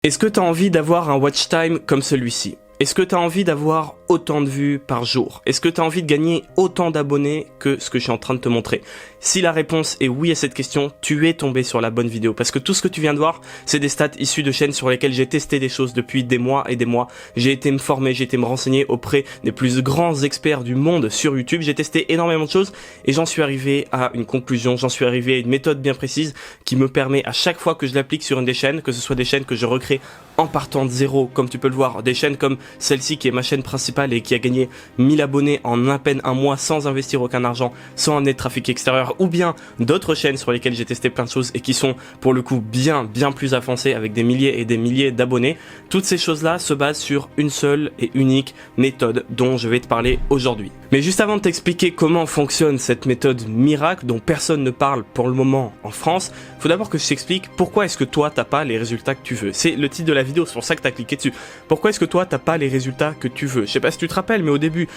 Est-ce que tu as envie d'avoir un watch time comme celui-ci? Est-ce que tu as envie d'avoir autant de vues par jour? Est-ce que tu as envie de gagner autant d'abonnés que ce que je suis en train de te montrer? Si la réponse est oui à cette question, tu es tombé sur la bonne vidéo. Parce que tout ce que tu viens de voir, c'est des stats issus de chaînes sur lesquelles j'ai testé des choses depuis des mois et des mois. J'ai été me former, j'ai été me renseigner auprès des plus grands experts du monde sur YouTube. J'ai testé énormément de choses et j'en suis arrivé à une conclusion, j'en suis arrivé à une méthode bien précise qui me permet à chaque fois que je l'applique sur une des chaînes, que ce soit des chaînes que je recrée en partant de zéro, comme tu peux le voir, des chaînes comme celle-ci qui est ma chaîne principale et qui a gagné 1000 abonnés en à peine un mois sans investir aucun argent, sans amener de trafic extérieur, ou bien d'autres chaînes sur lesquelles j'ai testé plein de choses et qui sont pour le coup bien plus avancées avec des milliers et des milliers d'abonnés. Toutes ces choses-là se basent sur une seule et unique méthode dont je vais te parler aujourd'hui. Mais juste avant de t'expliquer comment fonctionne cette méthode miracle dont personne ne parle pour le moment en France, faut d'abord que je t'explique pourquoi est-ce que toi t'as pas les résultats que tu veux. C'est le titre de la vidéo, c'est pour ça que t'as cliqué dessus. Pourquoi est-ce que toi t'as pas les résultats que tu veux? Je sais pas si tu te rappelles, mais au début,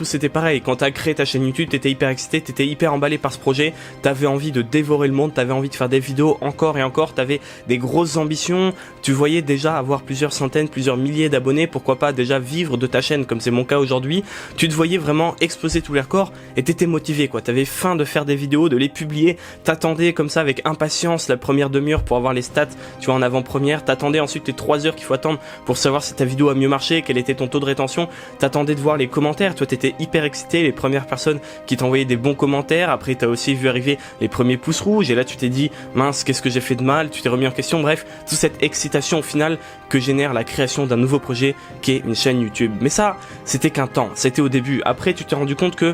c'était pareil. Quand t'as créé ta chaîne YouTube, t'étais hyper excité, t'étais hyper emballé par ce projet, t'avais envie de dévorer le monde, t'avais envie de faire des vidéos encore et encore, t'avais des grosses ambitions, tu voyais déjà avoir plusieurs centaines, plusieurs milliers d'abonnés, pourquoi pas déjà vivre de ta chaîne comme c'est mon cas aujourd'hui. Tu te voyais vraiment exploser tous les records et t'étais motivé quoi, t'avais faim de faire des vidéos, de les publier, t'attendais comme ça avec impatience la première demi-heure pour avoir les stats, tu vois, en avant-première, t'attendais ensuite les 3 heures qu'il faut attendre pour savoir si ta vidéo a mieux marché, quel était ton taux de rétention, t'attendais de voir les commentaires, toi t'étais hyper excité, les premières personnes qui t'envoyaient des bons commentaires, après t'as aussi vu arriver les premiers pouces rouges et là tu t'es dit mince, qu'est-ce que j'ai fait de mal, tu t'es remis en question, bref, toute cette excitation au final que génère la création d'un nouveau projet qui est une chaîne YouTube. Mais ça, c'était qu'un temps, c'était au début. Après tu t'es rendu compte que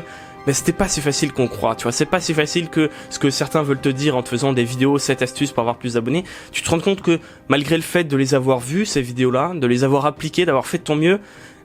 c'était pas si facile qu'on croit, tu vois, c'est pas si facile que ce que certains veulent te dire en te faisant des vidéos 7 astuces pour avoir plus d'abonnés. Tu te rends compte que malgré le fait de les avoir vues, ces vidéos-là, de les avoir appliquées, d'avoir fait de ton mieux,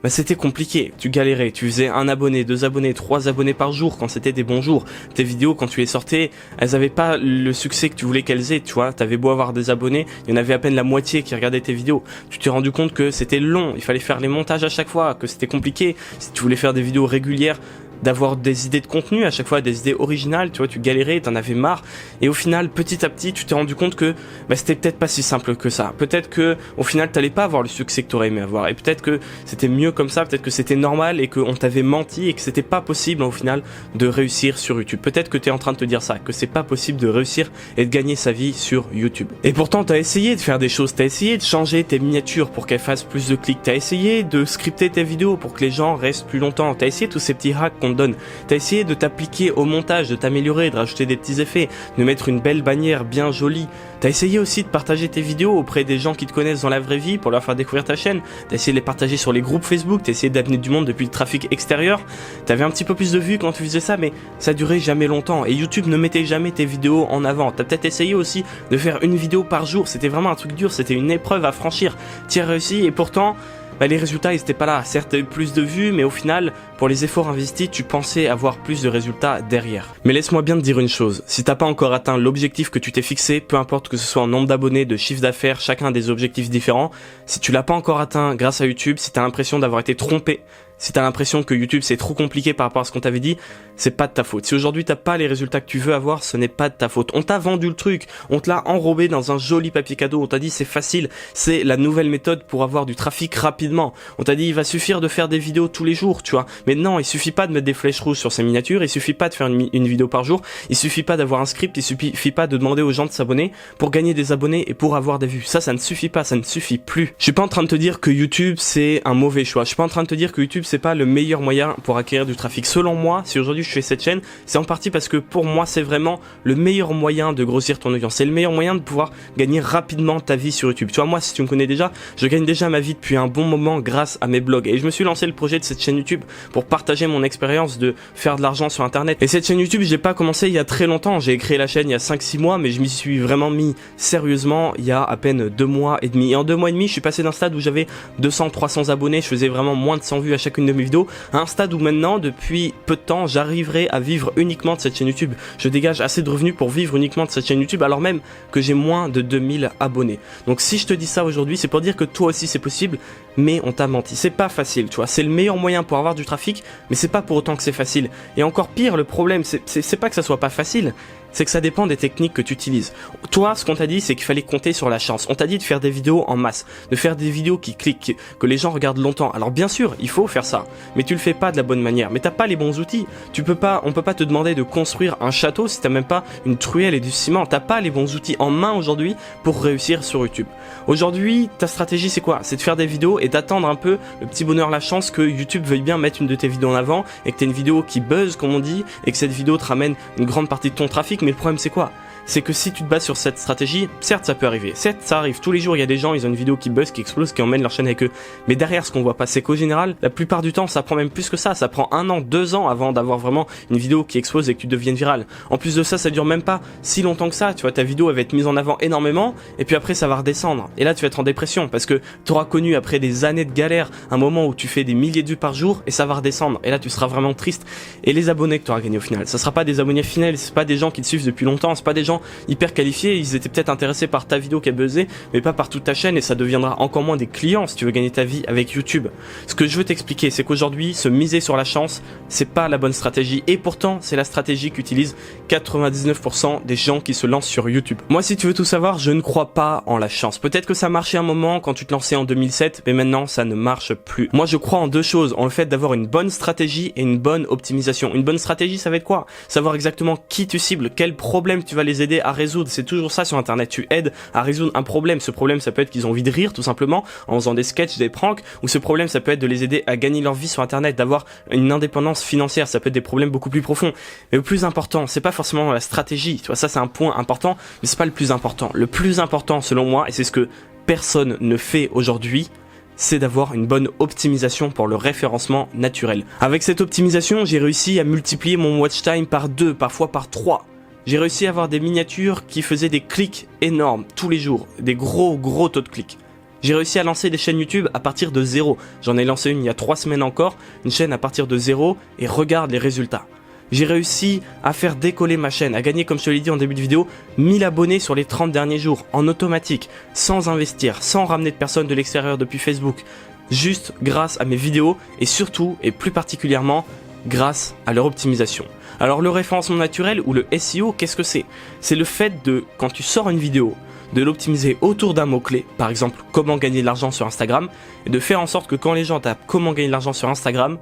c'était compliqué, tu galérais, tu faisais 1 abonné, 2 abonnés, 3 abonnés par jour quand c'était des bons jours. Tes vidéos, quand tu les sortais, elles avaient pas le succès que tu voulais qu'elles aient, tu vois. T'avais beau avoir des abonnés, il y en avait à peine la moitié qui regardaient tes vidéos. Tu t'es rendu compte que c'était long, il fallait faire les montages à chaque fois, que c'était compliqué. Si tu voulais faire des vidéos régulières, d'avoir des idées de contenu à chaque fois, des idées originales, tu vois, tu galérais, t'en avais marre, et au final, petit à petit, tu t'es rendu compte que c'était peut-être pas si simple que ça. Peut-être que au final, t'allais pas avoir le succès que t'aurais aimé avoir, et peut-être que c'était mieux comme ça, peut-être que c'était normal et qu'on t'avait menti et que c'était pas possible au final de réussir sur YouTube. Peut-être que t'es en train de te dire ça, que c'est pas possible de réussir et de gagner sa vie sur YouTube. Et pourtant, t'as essayé de faire des choses, t'as essayé de changer tes miniatures pour qu'elles fassent plus de clics, t'as essayé de scripter tes vidéos pour que les gens restent plus longtemps, t'as essayé tous ces petits hacks qu'on donne. T'as essayé de t'appliquer au montage, de t'améliorer, de rajouter des petits effets, de mettre une belle bannière bien jolie. T'as essayé aussi de partager tes vidéos auprès des gens qui te connaissent dans la vraie vie pour leur faire découvrir ta chaîne. T'as essayé de les partager sur les groupes Facebook, t'as essayé d'amener du monde depuis le trafic extérieur. T'avais un petit peu plus de vues quand tu faisais ça, mais ça durait jamais longtemps et YouTube ne mettait jamais tes vidéos en avant. T'as peut-être essayé aussi de faire une vidéo par jour, c'était vraiment un truc dur, c'était une épreuve à franchir. T'y as réussi et pourtant les résultats ils étaient pas là. Certes t'as eu plus de vues, mais au final pour les efforts investis tu pensais avoir plus de résultats derrière. Mais laisse-moi bien te dire une chose, si t'as pas encore atteint l'objectif que tu t'es fixé, peu importe que ce soit en nombre d'abonnés, de chiffre d'affaires, chacun des objectifs différents, si tu l'as pas encore atteint grâce à YouTube, si t'as l'impression d'avoir été trompé, si t'as l'impression que YouTube c'est trop compliqué par rapport à ce qu'on t'avait dit, c'est pas de ta faute. Si aujourd'hui t'as pas les résultats que tu veux avoir, ce n'est pas de ta faute. On t'a vendu le truc, on te l'a enrobé dans un joli papier cadeau, on t'a dit c'est facile, c'est la nouvelle méthode pour avoir du trafic rapidement. On t'a dit il va suffire de faire des vidéos tous les jours, tu vois. Mais non, il suffit pas de mettre des flèches rouges sur ces miniatures, il suffit pas de faire une vidéo par jour, il suffit pas d'avoir un script, il suffit pas de demander aux gens de s'abonner pour gagner des abonnés et pour avoir des vues. Ça ne suffit pas, ça ne suffit plus. Je suis pas en train de te dire que YouTube c'est un mauvais choix. Je suis pas en train de te dire que YouTube c'est pas le meilleur moyen pour acquérir du trafic. Selon moi, si aujourd'hui je fais cette chaîne, c'est en partie parce que pour moi c'est vraiment le meilleur moyen de grossir ton audience. C'est le meilleur moyen de pouvoir gagner rapidement ta vie sur YouTube. Tu vois, moi si tu me connais déjà, je gagne déjà ma vie depuis un bon moment grâce à mes blogs. Et je me suis lancé le projet de cette chaîne YouTube pour partager mon expérience de faire de l'argent sur internet. Et cette chaîne YouTube, j'ai pas commencé il y a très longtemps. J'ai créé la chaîne il y a 5-6 mois, mais je m'y suis vraiment mis sérieusement il y a à peine 2 mois et demi. Et en 2 mois et demi, je suis passé d'un stade où j'avais 200-300 abonnés, je faisais vraiment moins de 100 vues à chacune de mes vidéos, à un stade où maintenant, depuis peu de temps, j'arriverai à vivre uniquement de cette chaîne YouTube. Je dégage assez de revenus pour vivre uniquement de cette chaîne YouTube, alors même que j'ai moins de 2000 abonnés. Donc si je te dis ça aujourd'hui, c'est pour dire que toi aussi c'est possible, mais on t'a menti. C'est pas facile, tu vois. C'est le meilleur moyen pour avoir du trafic, mais c'est pas pour autant que c'est facile. Et encore pire, le problème, c'est pas que ça soit pas facile, c'est que ça dépend des techniques que tu utilises. Toi, ce qu'on t'a dit, c'est qu'il fallait compter sur la chance. On t'a dit de faire des vidéos en masse, de faire des vidéos qui cliquent, que les gens regardent longtemps. Alors bien sûr, il faut faire ça, mais tu le fais pas de la bonne manière. Mais t'as pas les bons outils. On peut pas te demander de construire un château si t'as même pas une truelle et du ciment. T'as pas les bons outils en main aujourd'hui pour réussir sur YouTube. Aujourd'hui, ta stratégie c'est quoi? C'est de faire des vidéos et d'attendre un peu le petit bonheur, la chance que YouTube veuille bien mettre une de tes vidéos en avant et que t'aies une vidéo qui buzz comme on dit et que cette vidéo te ramène une grande partie de ton trafic. Mais le problème c'est quoi? C'est que si tu te bases sur cette stratégie, certes ça peut arriver, certes ça arrive, tous les jours il y a des gens, ils ont une vidéo qui buzz, qui explose, qui emmène leur chaîne avec eux, mais derrière ce qu'on voit pas, c'est qu'au général, la plupart du temps ça prend même plus que ça prend 1 an, 2 ans avant d'avoir vraiment une vidéo qui explose et que tu deviennes viral. En plus de ça, ça dure même pas si longtemps que ça, tu vois, ta vidéo elle va être mise en avant énormément, et puis après ça va redescendre, et là tu vas être en dépression, parce que tu auras connu après des années de galère, un moment où tu fais des milliers de vues par jour, et ça va redescendre, et là tu seras vraiment triste, et les abonnés que tu auras gagnés au final, ça sera pas des abonnés finaux, c'est pas des gens qui te suivent depuis longtemps, c'est pas des gens hyper qualifiés, ils étaient peut-être intéressés par ta vidéo qui a buzzé, mais pas par toute ta chaîne, et ça deviendra encore moins des clients si tu veux gagner ta vie avec YouTube. Ce que je veux t'expliquer, c'est qu'aujourd'hui, se miser sur la chance, c'est pas la bonne stratégie, et pourtant, c'est la stratégie qu'utilisent 99% des gens qui se lancent sur YouTube. Moi, si tu veux tout savoir, je ne crois pas en la chance. Peut-être que ça marchait un moment quand tu te lançais en 2007, mais maintenant, ça ne marche plus. Moi, je crois en deux choses, en le fait d'avoir une bonne stratégie et une bonne optimisation. Une bonne stratégie, ça va être quoi? Savoir exactement qui tu cibles, quel problème tu vas les aider à résoudre. C'est toujours ça sur internet, tu aides à résoudre un problème. Ce problème ça peut être qu'ils ont envie de rire tout simplement en faisant des sketchs, des pranks, ou ce problème ça peut être de les aider à gagner leur vie sur internet, d'avoir une indépendance financière. Ça peut être des problèmes beaucoup plus profonds, mais le plus important c'est pas forcément la stratégie, tu vois, ça c'est un point important, mais c'est pas le plus important. Le plus important selon moi, et c'est ce que personne ne fait aujourd'hui, c'est d'avoir une bonne optimisation pour le référencement naturel. Avec cette optimisation, j'ai réussi à multiplier mon watch time par 2, parfois par 3. J'ai réussi à avoir des miniatures qui faisaient des clics énormes tous les jours, des gros taux de clics. J'ai réussi à lancer des chaînes YouTube à partir de 0. J'en ai lancé une il y a 3 semaines encore, une chaîne à partir de 0, et regarde les résultats. J'ai réussi à faire décoller ma chaîne, à gagner, comme je te l'ai dit en début de vidéo, 1000 abonnés sur les 30 derniers jours, en automatique, sans investir, sans ramener de personnes de l'extérieur depuis Facebook, juste grâce à mes vidéos, et surtout, et plus particulièrement, grâce à leur optimisation. Alors le référencement naturel ou le SEO, qu'est-ce que c'est? C'est le fait de, quand tu sors une vidéo, de l'optimiser autour d'un mot-clé, par exemple comment gagner de l'argent sur Instagram, et de faire en sorte que quand les gens tapent comment gagner de l'argent sur Instagram,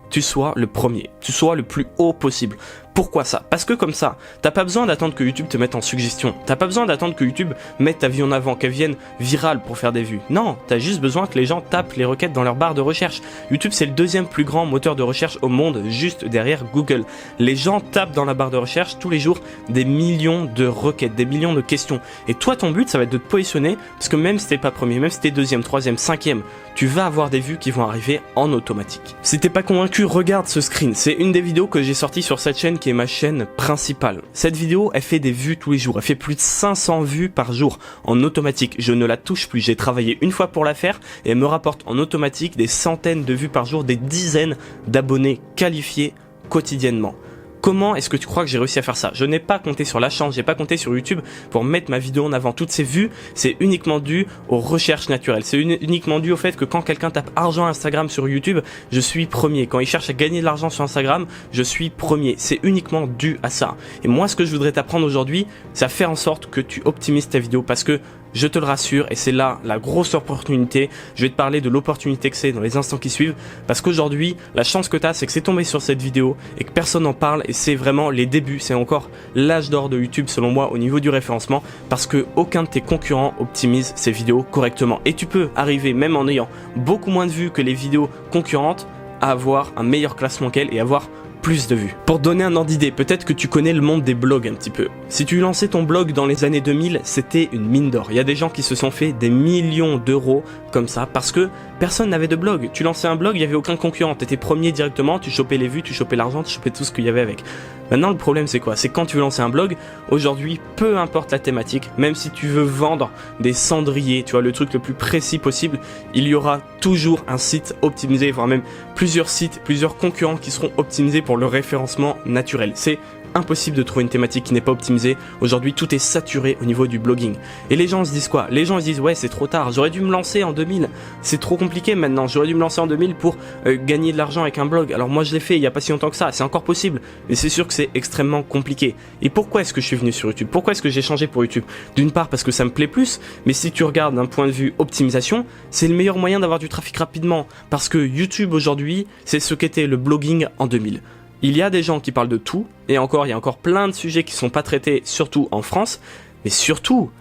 tu sois le premier, tu sois le plus haut possible. Pourquoi ça? Parce que comme ça, t'as pas besoin d'attendre que YouTube te mette en suggestion. T'as pas besoin d'attendre que YouTube mette ta vie en avant, qu'elle vienne virale pour faire des vues. Non, t'as juste besoin que les gens tapent les requêtes dans leur barre de recherche. YouTube, c'est le 2e plus grand moteur de recherche au monde, juste derrière Google. Les gens tapent dans la barre de recherche tous les jours des millions de requêtes, des millions de questions. Et toi, ton but, ça va être de te positionner, parce que même si t'es pas premier, même si t'es 2e, 3e, 5e, tu vas avoir des vues qui vont arriver en automatique. Si t'es pas convaincu, regarde ce screen. C'est une des vidéos que j'ai sorties sur cette chaîne qui est ma chaîne principale. Cette vidéo, elle fait des vues tous les jours. Elle fait plus de 500 vues par jour en automatique. Je ne la touche plus. J'ai travaillé une fois pour la faire et elle me rapporte en automatique des centaines de vues par jour, des dizaines d'abonnés qualifiés quotidiennement. Comment est-ce que tu crois que j'ai réussi à faire ça? Je n'ai pas compté sur la chance, j'ai pas compté sur YouTube pour mettre ma vidéo en avant. Toutes ces vues, c'est uniquement dû aux recherches naturelles. C'est uniquement dû au fait que quand quelqu'un tape argent Instagram sur YouTube, je suis premier. Quand il cherche à gagner de l'argent sur Instagram, je suis premier. C'est uniquement dû à ça. Et moi, ce que je voudrais t'apprendre aujourd'hui, c'est à faire en sorte que tu optimises ta vidéo, parce que je te le rassure, et c'est là la grosse opportunité. Je vais te parler de l'opportunité que c'est dans les instants qui suivent, parce qu'aujourd'hui, la chance que tu as, c'est que c'est tombé sur cette vidéo et que personne n'en parle, et c'est vraiment les débuts, c'est encore l'âge d'or de YouTube selon moi au niveau du référencement, parce que aucun de tes concurrents optimise ses vidéos correctement. Et tu peux arriver, même en ayant beaucoup moins de vues que les vidéos concurrentes, à avoir un meilleur classement qu'elles et avoir plus de vues. Pour te donner un ordre d'idée, peut-être que tu connais le monde des blogs un petit peu. Si tu lançais ton blog dans les années 2000, c'était une mine d'or. Il y a des gens qui se sont fait des millions d'euros comme ça parce que personne n'avait de blog. Tu lançais un blog, il n'y avait aucun concurrent. Tu étais premier directement, tu chopais les vues, tu chopais l'argent, tu chopais tout ce qu'il y avait avec. Maintenant, le problème, c'est quoi? C'est quand tu veux lancer un blog, aujourd'hui, peu importe la thématique, même si tu veux vendre des cendriers, tu vois, le truc le plus précis possible, il y aura toujours un site optimisé, voire même plusieurs sites, plusieurs concurrents qui seront optimisés pour le référencement naturel. C'est impossible de trouver une thématique qui n'est pas optimisée. Aujourd'hui, tout est saturé au niveau du blogging. Et les gens se disent quoi? Les gens se disent ouais, c'est trop tard, j'aurais dû me lancer en 2000. C'est trop compliqué maintenant, j'aurais dû me lancer en 2000 pour gagner de l'argent avec un blog. Alors moi je l'ai fait il n'y a pas si longtemps que ça, c'est encore possible. Mais c'est sûr que c'est extrêmement compliqué. Et pourquoi est-ce que je suis venu sur YouTube? Pourquoi est-ce que j'ai changé pour YouTube? D'une part parce que ça me plaît plus, mais si tu regardes d'un point de vue optimisation, c'est le meilleur moyen d'avoir du trafic rapidement. Parce que YouTube aujourd'hui, c'est ce qu'était le blogging en 2000. Il y a des gens qui parlent de tout, et encore, il y a encore plein de sujets qui sont pas traités, surtout en France, mais surtout,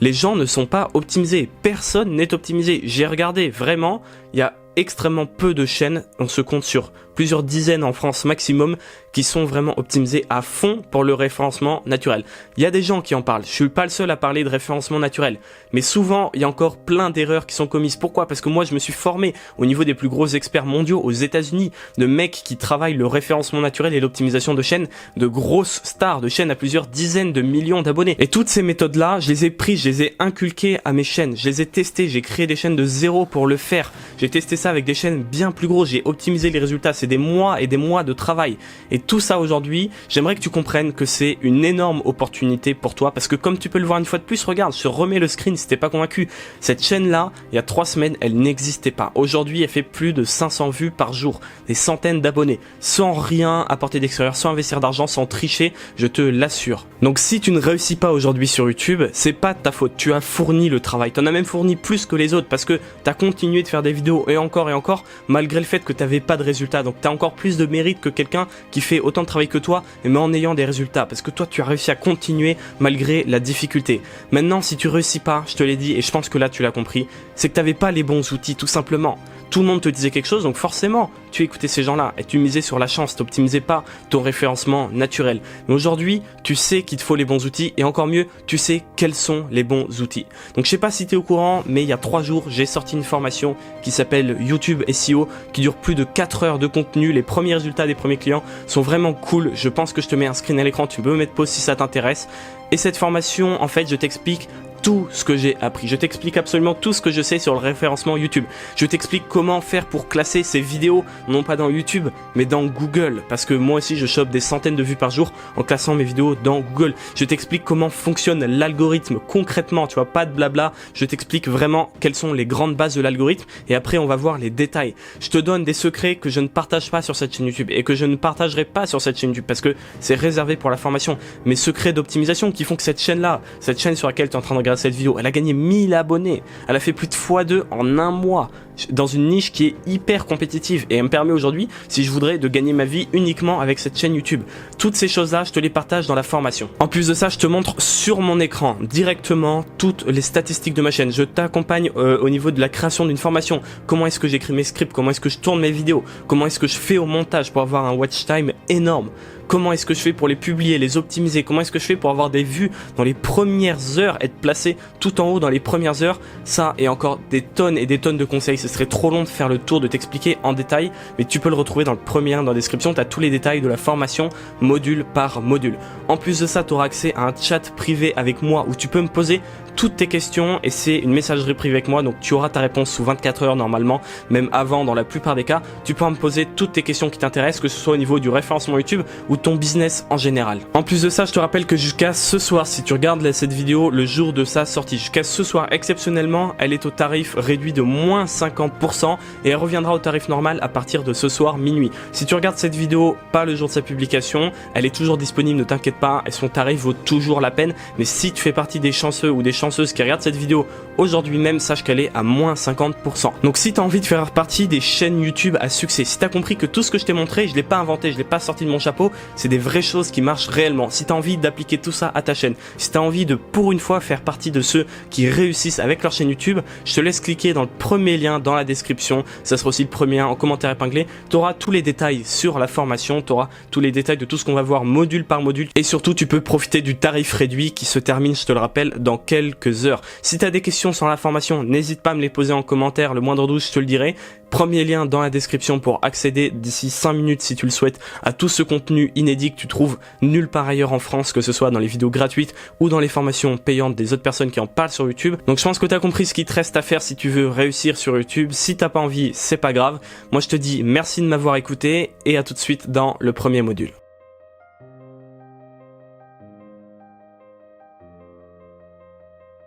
les gens ne sont pas optimisés. Personne n'est optimisé. J'ai regardé, vraiment, il y a extrêmement peu de chaînes, on se compte sur plusieurs dizaines en France maximum, qui sont vraiment optimisées à fond pour le référencement naturel. Il y a des gens qui en parlent, je suis pas le seul à parler de référencement naturel, mais souvent il y a encore plein d'erreurs qui sont commises. Pourquoi? Parce que moi je me suis formé au niveau des plus gros experts mondiaux aux États-Unis, de mecs qui travaillent le référencement naturel et l'optimisation de chaînes, de grosses stars, de chaînes à plusieurs dizaines de millions d'abonnés. Et toutes ces méthodes-là, je les ai prises, je les ai inculquées à mes chaînes, je les ai testées, j'ai créé des chaînes de zéro pour le faire. J'ai testé ça avec des chaînes bien plus grosses, j'ai optimisé les résultats, c'est des mois et des mois de travail. Et tout ça aujourd'hui, j'aimerais que tu comprennes que c'est une énorme opportunité pour toi, parce que comme tu peux le voir une fois de plus, regarde, je te remets le screen si t'es pas convaincu. Cette chaîne-là, il y a 3 semaines, elle n'existait pas. Aujourd'hui, elle fait plus de 500 vues par jour, des centaines d'abonnés, sans rien apporter d'extérieur, sans investir d'argent, sans tricher, je te l'assure. Donc si tu ne réussis pas aujourd'hui sur YouTube, c'est pas de ta faute, tu as fourni le travail, t'en as même fourni plus que les autres, parce que t'as continué de faire des vidéos et encore, malgré le fait que t'avais pas de résultats. Donc t'as encore plus de mérite que quelqu'un qui fait autant de travail que toi, mais en ayant des résultats, parce que toi tu as réussi à continuer malgré la difficulté. Maintenant, si tu réussis pas, je te l'ai dit et je pense que là tu l'as compris, c'est que t'avais pas les bons outils, tout simplement. Tout le monde te disait quelque chose, donc forcément tu écoutais ces gens-là et tu misais sur la chance, t'optimisais pas ton référencement naturel. Mais aujourd'hui, tu sais qu'il te faut les bons outils, et encore mieux, tu sais quels sont les bons outils. Donc je sais pas si tu es au courant, mais il y a 3 jours, j'ai sorti une formation qui s'appelle YouTube SEO, qui dure plus de 4 heures de contenu. Les premiers résultats des premiers clients sont vraiment cool. Je pense que je te mets un screen à l'écran, tu peux me mettre pause si ça t'intéresse. Et cette formation, en fait, je t'explique tout ce que j'ai appris. Je t'explique absolument tout ce que je sais sur le référencement YouTube. Je t'explique comment faire pour classer ces vidéos, non pas dans YouTube, mais dans Google. Parce que moi aussi, je chope des centaines de vues par jour en classant mes vidéos dans Google. Je t'explique comment fonctionne l'algorithme concrètement, tu vois, pas de blabla. Je t'explique vraiment quelles sont les grandes bases de l'algorithme, et après, on va voir les détails. Je te donne des secrets que je ne partage pas sur cette chaîne YouTube et que je ne partagerai pas sur cette chaîne YouTube parce que c'est réservé pour la formation. Mes secrets d'optimisation qui font que cette chaîne-là, cette chaîne sur laquelle tu es en train de regarder cette vidéo, elle a gagné 1000 abonnés, elle a fait plus de x2 en un mois dans une niche qui est hyper compétitive, et elle me permet aujourd'hui, si je voudrais, de gagner ma vie uniquement avec cette chaîne YouTube. Toutes ces choses là, je te les partage dans la formation. En plus de ça, je te montre sur mon écran directement toutes les statistiques de ma chaîne. Je t'accompagne au niveau de la création d'une formation. Comment est-ce que j'écris mes scripts, comment est-ce que je tourne mes vidéos, comment est-ce que je fais au montage pour avoir un watch time énorme, comment est-ce que je fais pour les publier, les optimiser, comment est-ce que je fais pour avoir des vues dans les premières heures, être placé tout en haut dans les premières heures. Ça et encore des tonnes et des tonnes de conseils. Ce serait trop long de faire le tour, de t'expliquer en détail, mais tu peux le retrouver dans le premier lien dans la description. Tu as tous les détails de la formation module par module. En plus de ça, tu auras accès à un chat privé avec moi où tu peux me poser toutes tes questions, et c'est une messagerie privée avec moi, donc tu auras ta réponse sous 24 heures normalement, même avant dans la plupart des cas. Tu pourras me poser toutes tes questions qui t'intéressent, que ce soit au niveau du référencement YouTube ou ton business en général. En plus de ça, je te rappelle que jusqu'à ce soir, si tu regardes cette vidéo le jour de sa sortie, jusqu'à ce soir exceptionnellement, elle est au tarif réduit de moins 50%, et elle reviendra au tarif normal à partir de ce soir minuit. Si tu regardes cette vidéo pas le jour de sa publication, elle est toujours disponible, ne t'inquiète pas, et son tarif vaut toujours la peine. Mais si tu fais partie des chanceux ou des chanceuses qui regardent cette vidéo aujourd'hui même, sache qu'elle est à moins 50%. Donc si tu as envie de faire partie des chaînes YouTube à succès, si tu as compris que tout ce que je t'ai montré, je l'ai pas inventé, je l'ai pas sorti de mon chapeau, c'est des vraies choses qui marchent réellement. Si tu as envie d'appliquer tout ça à ta chaîne, si tu as envie de pour une fois faire partie de ceux qui réussissent avec leur chaîne YouTube, je te laisse cliquer dans le premier lien dans la description. Ça sera aussi le premier lien en commentaire épinglé. Tu auras tous les détails sur la formation, tu auras tous les détails de tout ce qu'on va voir module par module, et surtout tu peux profiter du tarif réduit qui se termine, je te le rappelle, dans quelques heures. Si tu as des questions sur la formation, n'hésite pas à me les poser en commentaire, le moindre doute je te le dirai. Premier lien dans la description pour accéder d'ici 5 minutes si tu le souhaites à tout ce contenu inédit que tu trouves nulle part ailleurs en France, que ce soit dans les vidéos gratuites ou dans les formations payantes des autres personnes qui en parlent sur YouTube. Donc je pense que tu as compris ce qu'il te reste à faire si tu veux réussir sur YouTube. Si t'as pas envie, c'est pas grave. Moi je te dis merci de m'avoir écouté, et à tout de suite dans le premier module.